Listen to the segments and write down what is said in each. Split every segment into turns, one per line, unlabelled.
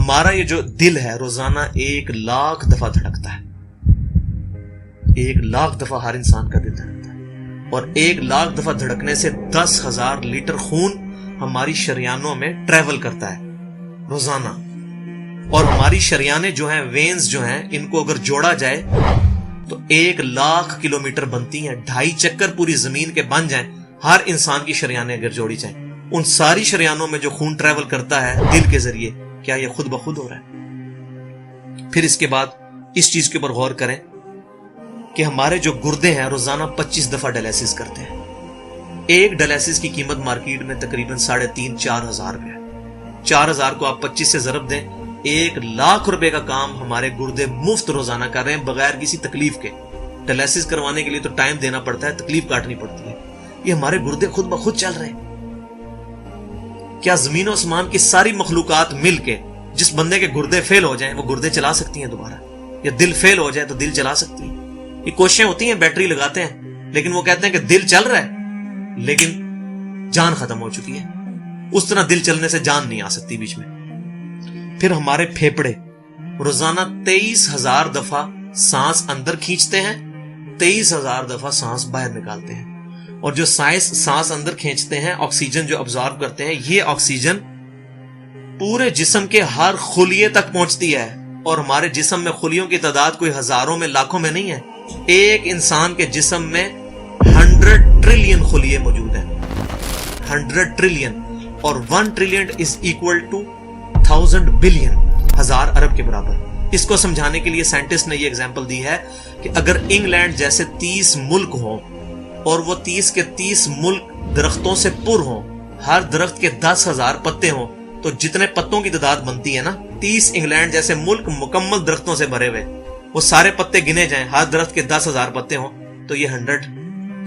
ہمارا یہ جو دل ہے روزانہ 1,00,000 دفعہ دھڑکتا ہے. 1,00,000 دفعہ ہر انسان کا دل دھڑکتا ہے, اور 1,00,000 دفعہ دھڑکنے سے 10,000 لیٹر خون ہماری شریانوں میں ٹریول کرتا ہے روزانہ. اور ہماری شریانیں جو ہیں, وینز جو ہیں, ان کو اگر جوڑا جائے تو 1,00,000 کلومیٹر بنتی ہیں. 2.5 چکر پوری زمین کے بن جائیں ہر انسان کی شریانیں اگر جوڑی جائیں. ان ساری شریانوں میں جو خون ٹریول کرتا ہے دل کے ذریعے, کیا یہ خود بخود ہو رہا ہے؟ پھر اس کے بعد اس چیز کے اوپر غور کریں کہ ہمارے جو گردے ہیں روزانہ 25 دفعہ ڈائلیسس کرتے ہیں. ایک ڈائلیسس کی قیمت مارکیٹ میں تقریباً 3,500-4,000 روپے ہے. 4,000 کو آپ 25 سے ضرب دیں, 1,00,000 روپے کا کام ہمارے گردے مفت روزانہ کر رہے ہیں بغیر کسی تکلیف کے. ڈائلیسس کروانے کے لیے تو ٹائم دینا پڑتا ہے, تکلیف کاٹنی پڑتی ہے. یہ ہمارے گردے خود بخود چل رہے ہیں. کیا زمین و آسمان کی ساری مخلوقات مل کے جس بندے کے گردے فیل ہو جائیں وہ گردے چلا سکتی ہیں دوبارہ؟ یا دل فیل ہو جائے تو دل چلا سکتی ہیں؟ یہ کوششیں ہوتی ہیں, بیٹری لگاتے ہیں, لیکن وہ کہتے ہیں کہ دل چل رہا ہے لیکن جان ختم ہو چکی ہے. اس طرح دل چلنے سے جان نہیں آ سکتی بیچ میں. پھر ہمارے پھیپڑے روزانہ 23,000 دفعہ سانس اندر کھینچتے ہیں, 23,000 دفعہ سانس باہر نکالتے ہیں. اور جو سانس اندر کھینچتے ہیں, آکسیجن جو ابزارو کرتے ہیں, یہ آکسیجن پورے جسم کے ہر خلیے تک پہنچتی ہے. اور ہمارے جسم میں خلیوں کی تعداد کوئی ہزاروں میں لاکھوں میں نہیں ہے. ایک انسان کے جسم میں 100 ٹریلین خلیے موجود ہیں. 100 ٹریلین, اور 1 trillion is equal to 1000 billion, 1000 ارب کے برابر. اس کو سمجھانے کے لیے سائنٹسٹ نے یہ ایگزامپل دی ہے کہ اگر انگلینڈ جیسے 30 ملک ہوں اور وہ 30 کے 30 ملک درختوں سے پر ہوں, ہر درخت کے 10,000 پتے ہوں, تو جتنے پتوں کی تعداد بنتی ہے نا, 30 انگلینڈ جیسے ملک مکمل درختوں سے بھرے ہوئے, وہ سارے پتے گنے جائیں, ہر درخت کے 10,000 پتے ہوں, تو یہ 100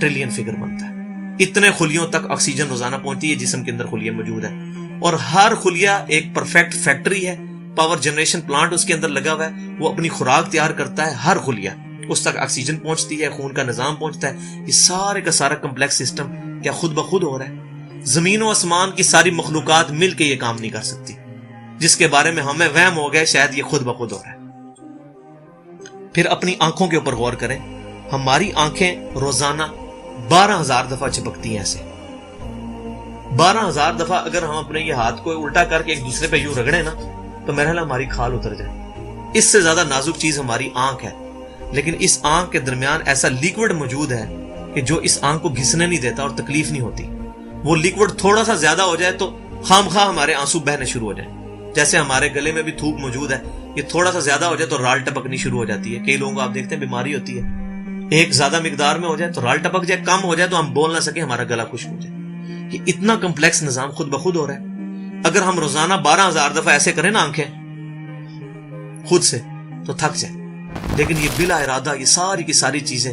ٹریلین فگر بنتا ہے. اتنے خلیوں تک آکسیجن روزانہ پہنچتی ہے, جسم کے اندر خلیے موجود ہیں. اور ہر خلیہ ایک پرفیکٹ فیکٹری ہے, پاور جنریشن پلانٹ اس کے اندر لگا ہوا ہے, وہ اپنی خوراک تیار کرتا ہے. ہر خلیہ اس تک آکسیجن پہنچتی ہے, خون کا نظام پہنچتا ہے. یہ سارے کا سارا کمپلیکس سسٹم کیا خود بخود ہو رہا ہے؟ زمین و آسمان کی ساری مخلوقات مل کے یہ کام نہیں کر سکتی, جس کے بارے میں ہمیں وہم ہو گئے شاید یہ خود بخود ہو رہا ہے. پھر اپنی آنکھوں کے اوپر غور کریں. ہماری آنکھیں روزانہ 12,000 دفعہ چپکتی ہیں. ایسے 12,000 دفعہ اگر ہم اپنے یہ ہاتھ کو الٹا کر کے ایک دوسرے پہ یوں رگڑیں نا, تو میرا خیال ہماری کھال اتر جائے. اس سے زیادہ نازک چیز ہماری آنکھ ہے, لیکن اس آنکھ کے درمیان ایسا لیکوڈ موجود ہے کہ جو اس آنکھ کو گھسنے نہیں دیتا اور تکلیف نہیں ہوتی. وہ لیکوڈ تھوڑا سا زیادہ ہو جائے تو خام خواہ ہمارے آنسو بہنے شروع ہو جائیں. جیسے ہمارے گلے میں بھی تھوک موجود ہے, یہ تھوڑا سا زیادہ ہو جائے تو رال ٹپکنی شروع ہو جاتی ہے. کئی لوگوں کو آپ دیکھتے ہیں بیماری ہوتی ہے, ایک زیادہ مقدار میں ہو جائے تو رال ٹپک جائے, کم ہو جائے تو ہم بول نہ سکیں, ہمارا گلا خشک ہو جائے. یہ اتنا کمپلیکس نظام خود بخود ہو رہا ہے. اگر ہم روزانہ 12,000 دفعہ ایسے کریں نا آنکھیں خود سے, تو تھک جائے. لیکن یہ بلا ارادہ یہ ساری کی ساری چیزیں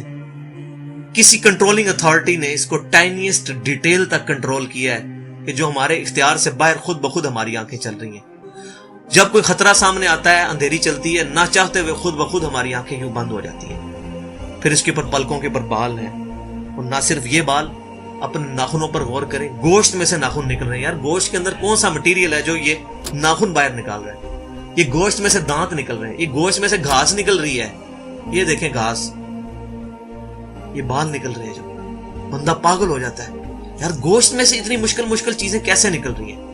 کسی کنٹرولنگ اتھارٹی نے اس کو ٹائنیسٹ ڈیٹیل تک کنٹرول کیا ہے کہ جو ہمارے اختیار سے باہر خود بخود ہماری آنکھیں چل رہی ہیں. جب کوئی خطرہ سامنے آتا ہے, اندھیری چلتی ہے, نہ چاہتے ہوئے خود بخود ہماری آنکھیں یوں بند ہو جاتی ہیں. پھر اس کے اوپر پلکوں کے اوپر بال ہیں, اور نہ صرف یہ بال, اپنے ناخنوں پر غور کریں. گوشت میں سے ناخن نکل رہے ہیں. یار گوشت کے اندر کون سا مٹیریل ہے جو یہ ناخن باہر نکال رہا ہے؟ یہ گوشت میں سے دانت نکل رہے ہیں, یہ گوشت میں سے گھاس نکل رہی ہے. یہ دیکھیں گھاس, یہ بال نکل رہے ہیں. جو بندہ پاگل ہو جاتا ہے, یار گوشت میں سے اتنی مشکل چیزیں کیسے نکل رہی ہیں؟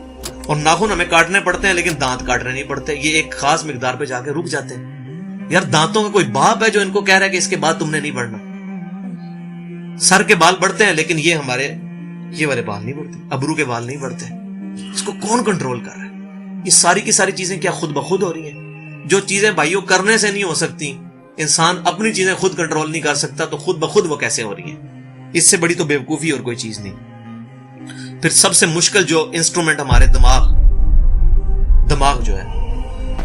اور ناخن ہمیں کاٹنے پڑتے ہیں لیکن دانت کاٹنے نہیں پڑتے, یہ ایک خاص مقدار پہ جا کے رک جاتے ہیں. یار دانتوں کا کوئی باپ ہے جو ان کو کہہ رہا ہے کہ اس کے بعد تم نے نہیں بڑھنا؟ سر کے بال بڑھتے ہیں لیکن یہ ہمارے یہ والے بال نہیں بڑھتے, ابرو کے بال نہیں بڑھتے. اس کو کون کنٹرول کر رہا ہے؟ یہ ساری کی ساری چیزیں کیا خود بخود ہو رہی ہیں؟ جو چیزیں بھائیوں کرنے سے نہیں ہو سکتی, انسان اپنی چیزیں خود کنٹرول نہیں کر سکتا, تو خود بخود وہ کیسے ہو رہی ہیں؟ اس سے بڑی تو بیوقوفی اور کوئی چیز نہیں. پھر سب سے مشکل جو انسٹرومنٹ ہمارے دماغ جو ہے,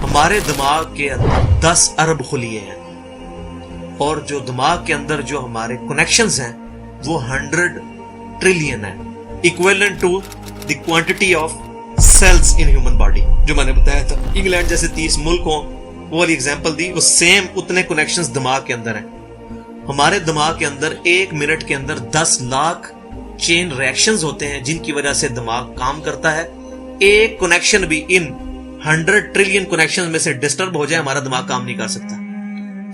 ہمارے دماغ کے اندر 10 ارب خلیے ہیں, اور جو دماغ کے اندر جو ہمارے کنیکشنز ہیں وہ 100 ٹریلین ہیں, equivalent to the quantity of cells in human body. جو میں نے بتایا تھا انگلینڈ جیسے 30 ملک ہوں, وہ والی ایگزامپل دی, وہ سیم اتنے کنیکشنز دماغ کے اندر ہیں. ہمارے دماغ کے اندر 1 منٹ کے اندر 10 لاکھ چین ریئیکشنز ہوتے ہیں جن کی وجہ سے دماغ کام کرتا ہے. ایک کنیکشن بھی ان 100 ٹریلین کنیکشن میں سے ڈسٹرب ہو جائے ہمارا دماغ کام نہیں کر سکتا.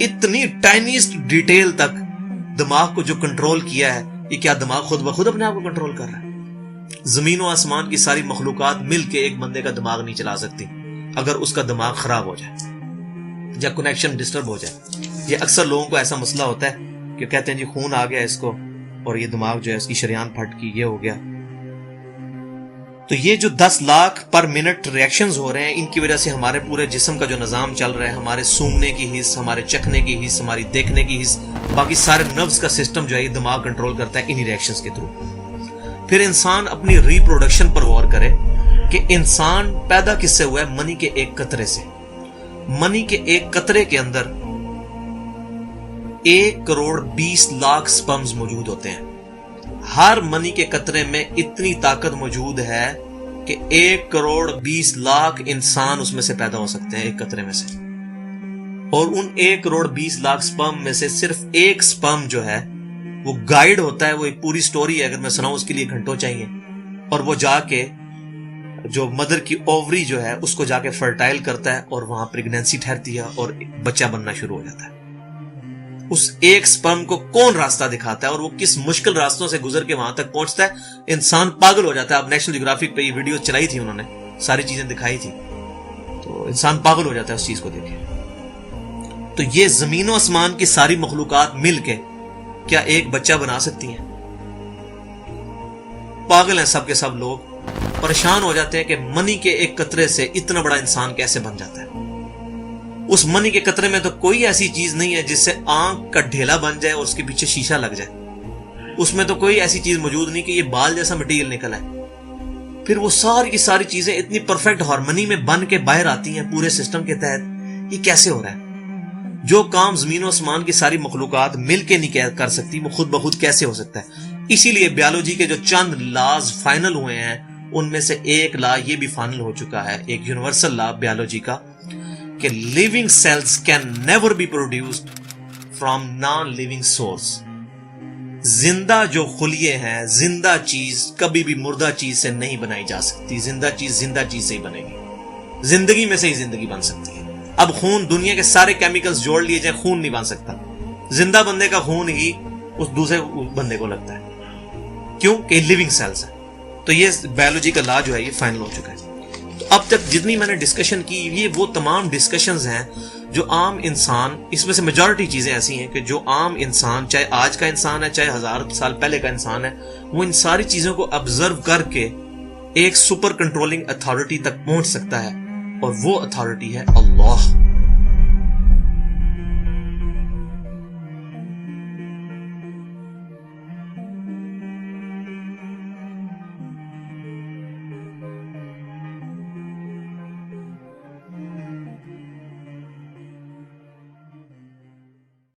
اتنی ٹائنیسٹ ڈیٹیل تک دماغ کو جو کنٹرول کیا ہے, یہ کیا دماغ خود بخود اپنے آپ کو کنٹرول کر رہا ہے؟ زمین و آسمان کی ساری مخلوقات مل کے ایک بندے کا دماغ نہیں چلا سکتی اگر اس کا دماغ خراب ہو جائے یا کنیکشن ڈسٹرب ہو جائے. یہ اکثر لوگوں کو ایسا مسئلہ ہوتا ہے کہ کہتے ہیں جی خون آ گیا اس کو اور یہ دماغ جو ہے اس کی شریان پھٹ کی, یہ ہو گیا. تو یہ جو 10 لاکھ پر منٹ ریئیکشنز ہو رہے ہیں, ان کی وجہ سے ہمارے پورے جسم کا جو نظام چل رہا ہے, ہمارے سونگنے کی حص, ہمارے چکھنے کی حص, ہماری دیکھنے کی حص, باقی سارے نروز کا سسٹم جو ہے یہ دماغ کنٹرول کرتا ہے انہی ریئیکشنز کے تھرو. پھر انسان اپنی ریپروڈکشن پر غور کرے کہ انسان پیدا کس سے ہوا ہے؟ منی کے ایک قطرے سے. منی کے ایک قطرے کے اندر 1,20,00,000 سپرمز موجود ہوتے ہیں. ہر منی کے قطرے میں اتنی طاقت موجود ہے کہ 1,20,00,000 انسان اس میں سے پیدا ہو سکتے ہیں ایک قطرے میں سے. اور ان 1,20,00,000 سپرم میں سے صرف ایک سپرم جو ہے وہ گائیڈ ہوتا ہے. وہ ایک پوری سٹوری ہے, اگر میں سناؤں اس کے لیے گھنٹوں چاہیے. اور وہ جا کے جو مدر کی اووری جو ہے اس کو جا کے فرٹائل کرتا ہے اور وہاں پریگنینسی ٹھہرتی ہے اور بچہ بننا شروع ہو جاتا ہے. اس ایک سپرم کو کون راستہ دکھاتا ہے اور وہ کس مشکل راستوں سے گزر کے وہاں تک پہنچتا ہے, انسان پاگل ہو جاتا ہے. اب نیشنل جیوگرافک پہ یہ ویڈیو چلائی تھی, انہوں نے ساری چیزیں دکھائی تھی, تو انسان پاگل ہو جاتا ہے اس چیز کو دیکھے. تو یہ زمین و آسمان کی ساری مخلوقات مل کے کیا ایک بچہ بنا سکتی ہیں؟ پاگل ہیں سب کے سب لوگ, پریشان ہو جاتے ہیں کہ منی کے ایک قطرے سے اتنا بڑا انسان کیسے بن جاتا ہے. اس منی کے قطرے میں تو کوئی ایسی چیز نہیں ہے جس سے آنکھ کا ڈھیلا بن جائے اور اس کے پیچھے شیشہ لگ جائے. اس میں تو کوئی ایسی چیز موجود نہیں کہ یہ بال جیسا مٹیریل نکل ہے. پھر وہ ساری کی ساری چیزیں اتنی پرفیکٹ ہارمنی میں بن کے باہر آتی ہیں پورے سسٹم کے تحت. یہ کیسے ہو رہا ہے؟ جو کام زمین و آسمان کی ساری مخلوقات مل کے نہیں کر سکتی وہ خود بخود کیسے ہو سکتا ہے؟ اسی لیے بیالوجی کے جو چند لاز فائنل ہوئے ہیں ان میں سے ایک لا یہ بھی فائنل ہو چکا ہے, ایک یونیورسل لا بیالوجی کا, کہ living cells can never be produced from non living source. زندہ جو خلیے ہیں, زندہ چیز کبھی بھی مردہ چیز سے نہیں بنائی جا سکتی. زندہ چیز سے ہی بنے گی, زندگی میں سے ہی زندگی بن سکتی ہے. اب خون, دنیا کے سارے کیمیکلز جوڑ لیے جائیں, خون نہیں بن سکتا. زندہ بندے کا خون ہی اس دوسرے بندے کو لگتا ہے. کیوں؟ کہ لیونگ سیلز ہے. تو یہ بایولوجی کا لا جو ہے یہ فائنل ہو چکا ہے. تو اب تک جتنی میں نے ڈسکشن کی, یہ وہ تمام ڈسکشنز ہیں جو عام انسان, اس میں سے میجورٹی چیزیں ایسی ہیں کہ جو عام انسان, چاہے آج کا انسان ہے چاہے 1000 سال پہلے کا انسان ہے, وہ ان ساری چیزوں کو آبزرو کر کے ایک سپر کنٹرولنگ اتھارٹی تک پہنچ سکتا ہے, اور وہ اتھارٹی ہے اللہ.